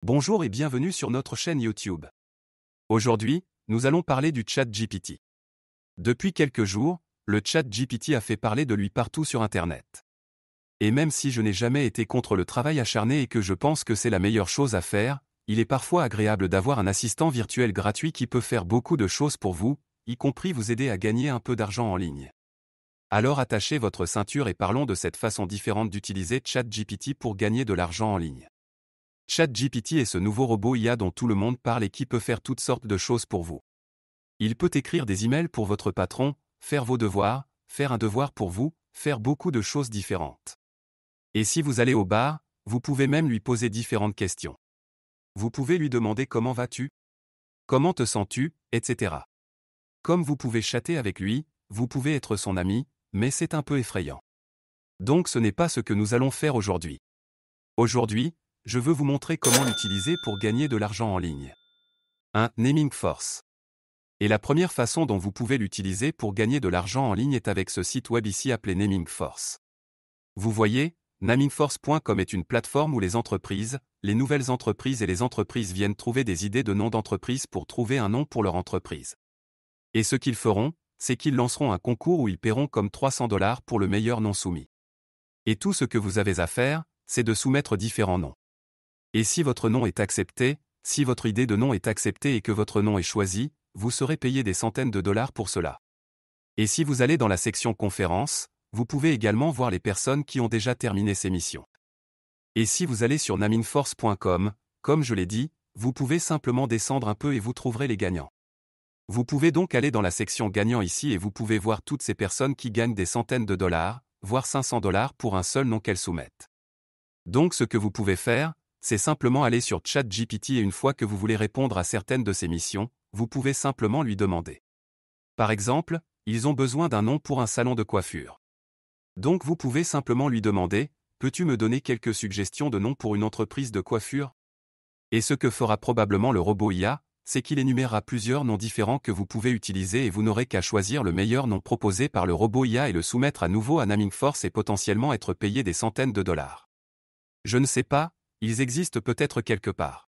Bonjour et bienvenue sur notre chaîne YouTube. Aujourd'hui, nous allons parler du ChatGPT. Depuis quelques jours, le ChatGPT a fait parler de lui partout sur Internet. Et même si je n'ai jamais été contre le travail acharné et que je pense que c'est la meilleure chose à faire, il est parfois agréable d'avoir un assistant virtuel gratuit qui peut faire beaucoup de choses pour vous, y compris vous aider à gagner un peu d'argent en ligne. Alors attachez votre ceinture et parlons de cette façon différente d'utiliser ChatGPT pour gagner de l'argent en ligne. ChatGPT est ce nouveau robot IA dont tout le monde parle et qui peut faire toutes sortes de choses pour vous. Il peut écrire des emails pour votre patron, faire vos devoirs, faire un devoir pour vous, faire beaucoup de choses différentes. Et si vous allez au bar, vous pouvez même lui poser différentes questions. Vous pouvez lui demander comment vas-tu, comment te sens-tu, etc. Comme vous pouvez chatter avec lui, vous pouvez être son ami, mais c'est un peu effrayant. Donc ce n'est pas ce que nous allons faire aujourd'hui. Aujourd'hui, je veux vous montrer comment l'utiliser pour gagner de l'argent en ligne. 1. Naming Force. Et la première façon dont vous pouvez l'utiliser pour gagner de l'argent en ligne est avec ce site web ici appelé Naming Force. Vous voyez, namingforce.com est une plateforme où les entreprises, les nouvelles entreprises et les entreprises viennent trouver des idées de noms d'entreprise pour trouver un nom pour leur entreprise. Et ce qu'ils feront, c'est qu'ils lanceront un concours où ils paieront comme $300 pour le meilleur nom soumis. Et tout ce que vous avez à faire, c'est de soumettre différents noms. Et si votre nom est accepté, si votre idée de nom est acceptée et que votre nom est choisi, vous serez payé des centaines de dollars pour cela. Et si vous allez dans la section conférences, vous pouvez également voir les personnes qui ont déjà terminé ces missions. Et si vous allez sur namingforce.com, comme je l'ai dit, vous pouvez simplement descendre un peu et vous trouverez les gagnants. Vous pouvez donc aller dans la section gagnants ici et vous pouvez voir toutes ces personnes qui gagnent des centaines de dollars, voire $500 pour un seul nom qu'elles soumettent. Donc ce que vous pouvez faire, c'est simplement aller sur ChatGPT et une fois que vous voulez répondre à certaines de ces missions, vous pouvez simplement lui demander. Par exemple, ils ont besoin d'un nom pour un salon de coiffure. Donc vous pouvez simplement lui demander, peux-tu me donner quelques suggestions de noms pour une entreprise de coiffure? Et ce que fera probablement le robot IA, c'est qu'il énumérera plusieurs noms différents que vous pouvez utiliser et vous n'aurez qu'à choisir le meilleur nom proposé par le robot IA et le soumettre à nouveau à Naming Force et potentiellement être payé des centaines de dollars. Je ne sais pas, ils existent peut-être quelque part.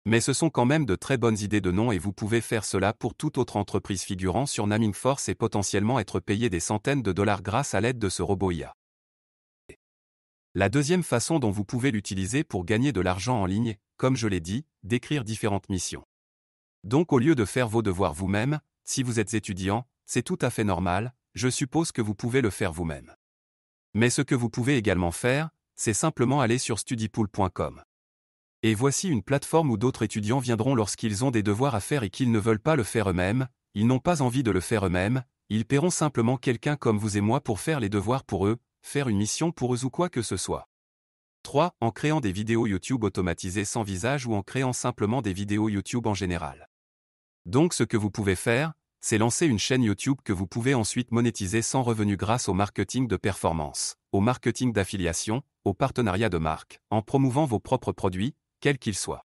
Mais ce sont quand même de très bonnes idées de noms et vous pouvez faire cela pour toute autre entreprise figurant sur Naming Force et potentiellement être payé des centaines de dollars grâce à l'aide de ce robot IA. La deuxième façon dont vous pouvez l'utiliser pour gagner de l'argent en ligne, comme je l'ai dit, d'écrire différentes missions. Donc au lieu de faire vos devoirs vous-même, si vous êtes étudiant, c'est tout à fait normal, je suppose que vous pouvez le faire vous-même. Mais ce que vous pouvez également faire, c'est simplement aller sur studypool.com. Et voici une plateforme où d'autres étudiants viendront lorsqu'ils ont des devoirs à faire et qu'ils ne veulent pas le faire eux-mêmes, ils n'ont pas envie de le faire eux-mêmes, ils paieront simplement quelqu'un comme vous et moi pour faire les devoirs pour eux, faire une mission pour eux ou quoi que ce soit. 3. En créant des vidéos YouTube automatisées sans visage ou en créant simplement des vidéos YouTube en général. Donc ce que vous pouvez faire, c'est lancer une chaîne YouTube que vous pouvez ensuite monétiser sans revenu grâce au marketing de performance, au marketing d'affiliation, au partenariat de marque, en promouvant vos propres produits, quels qu'ils soient.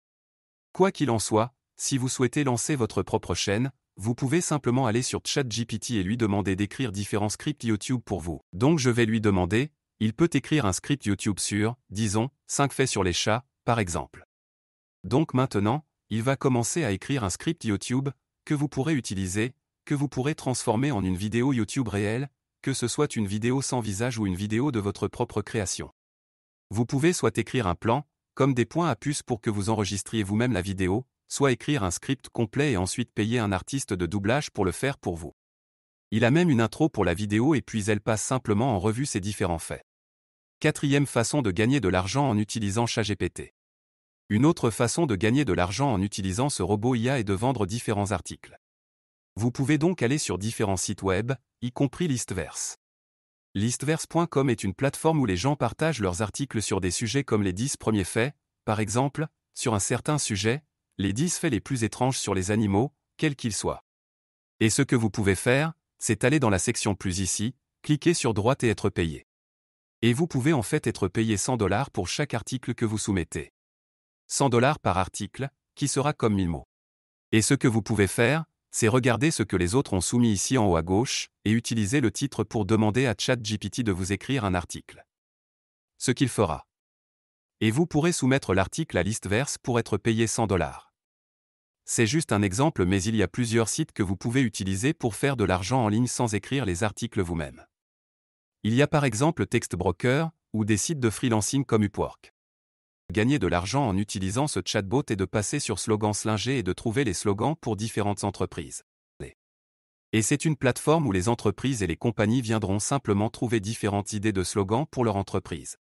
Quoi qu'il en soit, si vous souhaitez lancer votre propre chaîne, vous pouvez simplement aller sur ChatGPT et lui demander d'écrire différents scripts YouTube pour vous. Donc je vais lui demander, il peut écrire un script YouTube sur, disons, 5 faits sur les chats, par exemple. Donc maintenant, il va commencer à écrire un script YouTube, que vous pourrez utiliser, que vous pourrez transformer en une vidéo YouTube réelle, que ce soit une vidéo sans visage ou une vidéo de votre propre création. Vous pouvez soit écrire un plan, comme des points à puce pour que vous enregistriez vous-même la vidéo, soit écrire un script complet et ensuite payer un artiste de doublage pour le faire pour vous. Il a même une intro pour la vidéo et puis elle passe simplement en revue ses différents faits. Quatrième façon de gagner de l'argent en utilisant ChatGPT. Une autre façon de gagner de l'argent en utilisant ce robot IA est de vendre différents articles. Vous pouvez donc aller sur différents sites web, y compris Listverse. Listverse.com est une plateforme où les gens partagent leurs articles sur des sujets comme les 10 premiers faits, par exemple, sur un certain sujet, les 10 faits les plus étranges sur les animaux, quels qu'ils soient. Et ce que vous pouvez faire, c'est aller dans la section plus ici, cliquer sur droite et être payé. Et vous pouvez en fait être payé $100 pour chaque article que vous soumettez. $100 par article, qui sera comme 1000 mots. Et ce que vous pouvez faire, c'est regarder ce que les autres ont soumis ici en haut à gauche, et utiliser le titre pour demander à ChatGPT de vous écrire un article. Ce qu'il fera. Et vous pourrez soumettre l'article à Listverse pour être payé $100. C'est juste un exemple, mais il y a plusieurs sites que vous pouvez utiliser pour faire de l'argent en ligne sans écrire les articles vous-même. Il y a par exemple Textbroker, ou des sites de freelancing comme Upwork. Gagner de l'argent en utilisant ce chatbot est de passer sur Slogan Slinger et de trouver les slogans pour différentes entreprises. Et c'est une plateforme où les entreprises et les compagnies viendront simplement trouver différentes idées de slogans pour leur entreprise.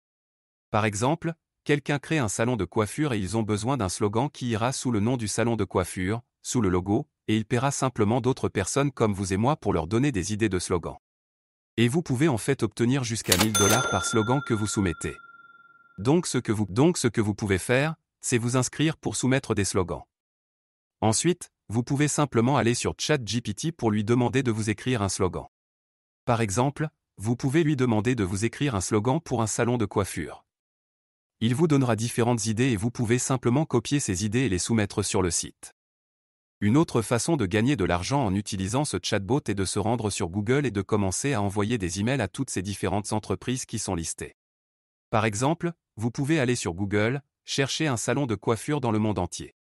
Par exemple, quelqu'un crée un salon de coiffure et ils ont besoin d'un slogan qui ira sous le nom du salon de coiffure, sous le logo, et il paiera simplement d'autres personnes comme vous et moi pour leur donner des idées de slogans. Et vous pouvez en fait obtenir jusqu'à $1000 par slogan que vous soumettez. Donc ce que vous pouvez faire, c'est vous inscrire pour soumettre des slogans. Ensuite, vous pouvez simplement aller sur ChatGPT pour lui demander de vous écrire un slogan. Par exemple, vous pouvez lui demander de vous écrire un slogan pour un salon de coiffure. Il vous donnera différentes idées et vous pouvez simplement copier ces idées et les soumettre sur le site. Une autre façon de gagner de l'argent en utilisant ce chatbot est de se rendre sur Google et de commencer à envoyer des emails à toutes ces différentes entreprises qui sont listées. Par exemple, vous pouvez aller sur Google, chercher un salon de coiffure dans le monde entier.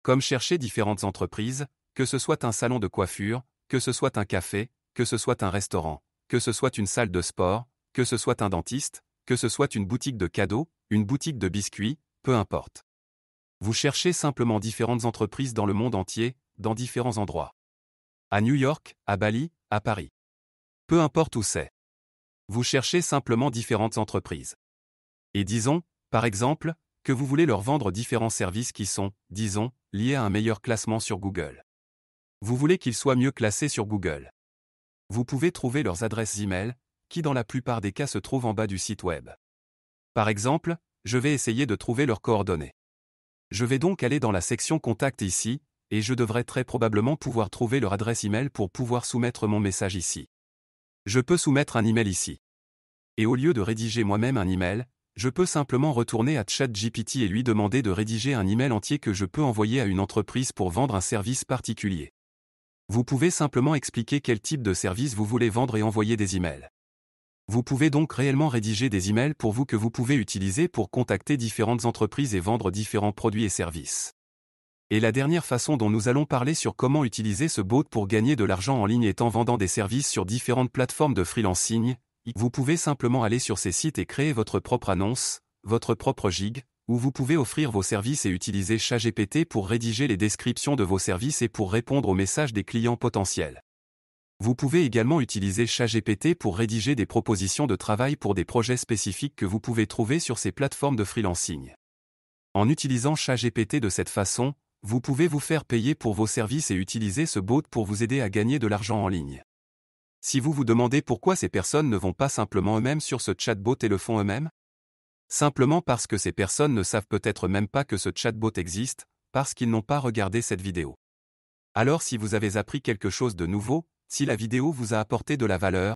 Comme chercher différentes entreprises, que ce soit un salon de coiffure, que ce soit un café, que ce soit un restaurant, que ce soit une salle de sport, que ce soit un dentiste, que ce soit une boutique de cadeaux, une boutique de biscuits, peu importe. Vous cherchez simplement différentes entreprises dans le monde entier, dans différents endroits. À New York, à Bali, à Paris. Peu importe où c'est. Vous cherchez simplement différentes entreprises. Et disons, par exemple, que vous voulez leur vendre différents services qui sont, disons, liés à un meilleur classement sur Google. Vous voulez qu'ils soient mieux classés sur Google. Vous pouvez trouver leurs adresses e-mail, qui dans la plupart des cas se trouvent en bas du site web. Par exemple, je vais essayer de trouver leurs coordonnées. Je vais donc aller dans la section Contact ici, et je devrais très probablement pouvoir trouver leur adresse e-mail pour pouvoir soumettre mon message ici. Je peux soumettre un email ici. Et au lieu de rédiger moi-même un email, je peux simplement retourner à ChatGPT et lui demander de rédiger un email entier que je peux envoyer à une entreprise pour vendre un service particulier. Vous pouvez simplement expliquer quel type de service vous voulez vendre et envoyer des emails. Vous pouvez donc réellement rédiger des emails pour vous que vous pouvez utiliser pour contacter différentes entreprises et vendre différents produits et services. Et la dernière façon dont nous allons parler sur comment utiliser ce bot pour gagner de l'argent en ligne est en vendant des services sur différentes plateformes de freelancing. Vous pouvez simplement aller sur ces sites et créer votre propre annonce, votre propre gig, où vous pouvez offrir vos services et utiliser ChatGPT pour rédiger les descriptions de vos services et pour répondre aux messages des clients potentiels. Vous pouvez également utiliser ChatGPT pour rédiger des propositions de travail pour des projets spécifiques que vous pouvez trouver sur ces plateformes de freelancing. En utilisant ChatGPT de cette façon, vous pouvez vous faire payer pour vos services et utiliser ce bot pour vous aider à gagner de l'argent en ligne. Si vous vous demandez pourquoi ces personnes ne vont pas simplement eux-mêmes sur ce chatbot et le font eux-mêmes? Simplement parce que ces personnes ne savent peut-être même pas que ce chatbot existe, parce qu'ils n'ont pas regardé cette vidéo. Alors si vous avez appris quelque chose de nouveau, si la vidéo vous a apporté de la valeur,